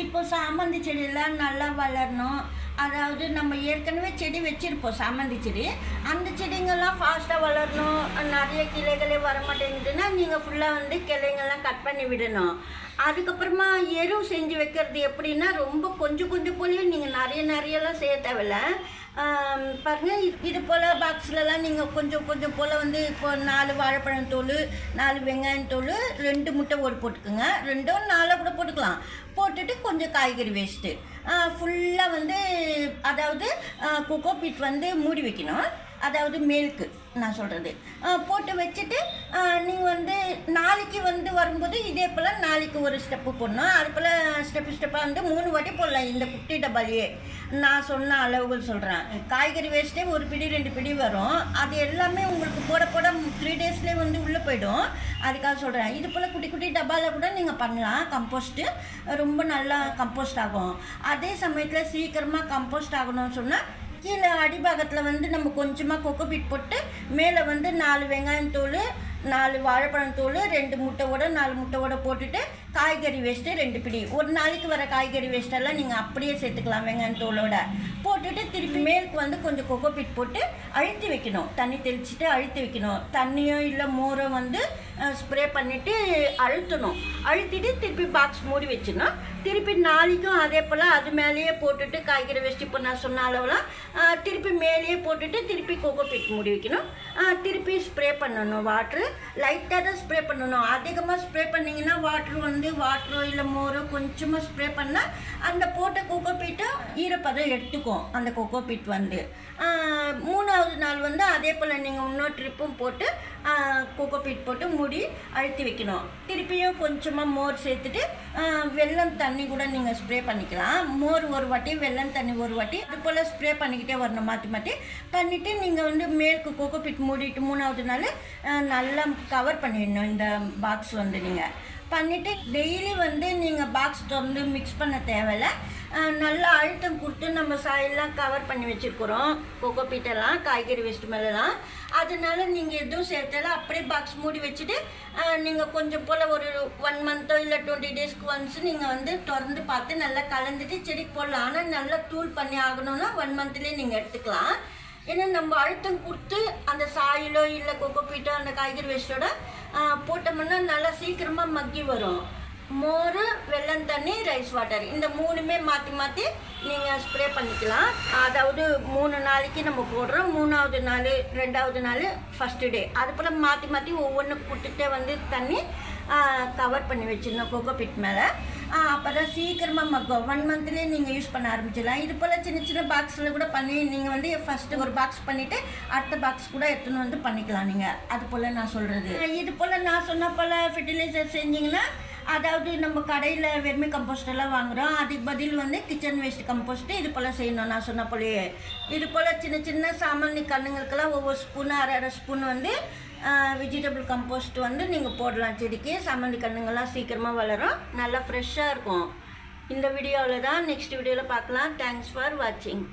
இப்போ சாமந்தி செடியெல்லாம் நல்லா வளரணும். அதாவது நம்ம ஏற்கனவே செடி வச்சுருப்போம் சாமந்தி செடி. அந்த செடிங்கெல்லாம் ஃபாஸ்ட்டாக வளரணும், நிறைய கிளைகளே வர மாட்டேங்குதுன்னா நீங்கள் ஃபுல்லாக வந்து கிளைங்கள்லாம் கட் பண்ணி விடணும். அதுக்கப்புறமா எரு செஞ்சு வைக்கிறது எப்படின்னா, ரொம்ப கொஞ்சம் கொஞ்சம் போலேயே நீங்கள் நிறையலாம் செய்ய தேவையில்ல. பாருங்கள், இது போல் பாக்ஸ்லலாம் நீங்கள் கொஞ்சம் கொஞ்சம் போல் வந்து இப்போ 4 வாழைப்பழம் தோல், 4 வெங்காயம் தோல், 2 முட்டை ஓடு போட்டுக்குங்க. 2 4 கூட போட்டுக்கலாம். போட்டுட்டு கொஞ்சம் காய்கறி வேஸ்ட்டு ஃபுல்லாக வந்து, அதாவது கொக்கோ பீட் வந்து மூடி வைக்கணும். அதாவது மேலுக்கு நான் சொல்கிறது போட்டு வச்சுட்டு நீங்கள் வந்து நாளைக்கு வந்து வரும்போது இதே போல் நாளைக்கு ஒரு ஸ்டெப்பு போடணும். அது போல் ஸ்டெப்பாக வந்து 3 வாட்டி போடலாம். இந்த குட்டி டப்பாலேயே நான் சொன்ன அளவுகள் சொல்கிறேன். காய்கறி வேஸ்ட்டே 1 பிடி 2 பிடி வரும். அது எல்லாமே உங்களுக்கு போட 3 டேஸ்லேயே வந்து உள்ளே போயிடும். அதுக்காக சொல்கிறேன். இது போல் குட்டி குட்டி டப்பாவில் கூட நீங்கள் பண்ணலாம். கம்போஸ்ட்டு ரொம்ப நல்லா கம்போஸ்ட் ஆகும். அதே சமயத்தில் சீக்கிரமாக கம்போஸ்ட் ஆகணும்னு சொன்னால், கீழே அடிபாகத்தில் வந்து நம்ம கொஞ்சமாக கொக்கோ பீட் போட்டு மேலே வந்து 4 வெங்காயம் தோல், 4 வாழைப்பழம் தோல், 2 முட்டையோட 4 முட்டையோட போட்டுட்டு காய்கறி வேஸ்ட்டு 2 பிடி. ஒரு நாளைக்கு வர காய்கறி வேஸ்ட்டெல்லாம் நீங்கள் அப்படியே சேர்த்துக்கலாம் வெங்காயம் தோலோட போட்டுட்டு திருப்பி மேலுக்கு வந்து கொஞ்சம் கொக்கோ பீட் போட்டு அழுத்தி வைக்கணும். தண்ணி தெளிச்சுட்டு அழுத்தி வைக்கணும். தண்ணியோ இல்லை மோரோ வந்து ஸ்ப்ரே பண்ணிவிட்டு அழுத்தணும். அழுத்திட்டு திருப்பி பாக்ஸ் மூடி வச்சிடணும். திருப்பி நாளைக்கும் அதே போல் அது மேலேயே போட்டுட்டு காய்கறி வேஸ்ட்டு இப்போ நான் சொன்ன அளவுலாம் திருப்பி மேலேயே போட்டுட்டு திருப்பி கொக்கோ பீட் மூடி வைக்கணும். திருப்பி ஸ்ப்ரே பண்ணணும். வாட்ரு லைட்டாக தான் ஸ்ப்ரே பண்ணணும். அதிகமாக ஸ்ப்ரே பண்ணிங்கன்னா வாட்டரோ இல்லை மோரோ கொஞ்சமாக ஸ்ப்ரே பண்ணால் அந்த போட்ட கொக்கோ பீட்டை ஈரப்பதம் எடுத்துக்கும். அந்த கொக்கோ பீட் வந்து 3ஆவது நாள் வந்து அதே போல் நீங்கள் இன்னொரு ட்ரிப்பும் போட்டு கொக்கோ பீட் போட்டு மூடி அழுத்தி வைக்கணும். திருப்பியும் கொஞ்சமாக மோர் சேர்த்துட்டு வெல்லம் தண்ணி கூட நீங்கள் ஸ்ப்ரே பண்ணிக்கலாம். மோர் ஒரு வாட்டி, வெல்லம் தண்ணி ஒரு வாட்டி, அது போல் ஸ்ப்ரே பண்ணிக்கிட்டே வரணும். மாற்றி பண்ணிவிட்டு நீங்கள் வந்து மேலுக்கு கொக்கோ பீட் மூடிட்டு 3ஆவது நாள் நல்லா கவர் பண்ணிடணும். இந்த பாக்ஸ் வந்து நீங்கள் பண்ணிவிட்டு டெய்லி வந்து நீங்கள் பாக்ஸ் திறந்து மிக்ஸ் பண்ண தேவையில்லை. நல்லா அழுத்தம் கொடுத்து நம்ம சாயெல்லாம் கவர் பண்ணி வச்சுருக்குறோம். கொக்கோ பீட்டெல்லாம் காய்கறி வேஸ்ட்டு மேலெலாம். அதனால நீங்கள் எதுவும் சேர்த்தால அப்படியே பாக்ஸ் மூடி வச்சுட்டு நீங்கள் கொஞ்சம் போல் ஒரு 1 மந்த்தோ இல்லை 20 டேஸ்க்கு ஒன்ஸ் நீங்கள் வந்து திறந்து பார்த்து நல்லா கலந்துட்டு செடிக்கு போடலாம். ஆனால் நல்லா தூள் பண்ணி ஆகணும்னா 1 மந்த்லேயே நீங்கள் எடுத்துக்கலாம். ஏன்னா நம்ம அழுத்தம் கொடுத்து அந்த சாயிலோ இல்லை கொக்கோ பீட்டோ அந்த காய்கறி வேஸ்ட்டோட போட்டோம்னா நல்லா சீக்கிரமாக மக்கி வரும். மோர், வெல்லம் தண்ணி, ரைஸ் வாட்டர் இந்த 3மே மாற்றி நீங்கள் ஸ்ப்ரே பண்ணிக்கலாம். அதாவது 3 நாளைக்கு நம்ம போடுறோம். 3ஆவது நாள், 2ஆவது நாள், ஃபஸ்ட்டு டே அது போல் மாற்றி ஒவ்வொன்று கொடுத்துட்டே வந்து தண்ணி கவர் பண்ணி வச்சிடணும் கொக்கோ பீட் மேலே. அப்போ தான் சீக்கிரமாக மக்கும். 1 மந்த்லேயே நீங்கள் யூஸ் பண்ண ஆரம்பிச்சிடலாம். இது போல் சின்ன பாக்ஸில் கூட பண்ணி நீங்கள் வந்து ஃபஸ்ட்டு ஒரு பாக்ஸ் பண்ணிவிட்டு அடுத்த பாக்ஸ் கூட எடுத்துன்னு வந்து பண்ணிக்கலாம் நீங்கள். அது போல் நான் சொல்கிறது. இது போல் நான் சொன்ன போல் ஃபெர்டிலைசர் செஞ்சிங்கன்னா, அதாவது நம்ம கடையில் வெர்மி கம்போஸ்ட் எல்லாம் வாங்குகிறோம். அதுக்கு பதில் வந்து கிச்சன் வேஸ்ட் கம்போஸ்ட்டு இது போல் செய்யணும். நான் சொன்ன போலேயே இது போல் சின்ன சாமானிய கண்ணுங்களுக்கெல்லாம் ஒவ்வொரு ஸ்பூனு, அரை ஸ்பூன் வந்து வெஜிடபிள் கம்போஸ்ட் வந்து நீங்கள் போடலாம். செடிக்கு சாமந்தி கண்ணுங்கள்லாம் சீக்கிரமாக வளரும், நல்லா ஃப்ரெஷ்ஷாக இருக்கும். இந்த வீடியோவில் தான். நெக்ஸ்ட் வீடியோவில் பார்க்கலாம். தேங்க்ஸ் ஃபார் வாட்சிங்.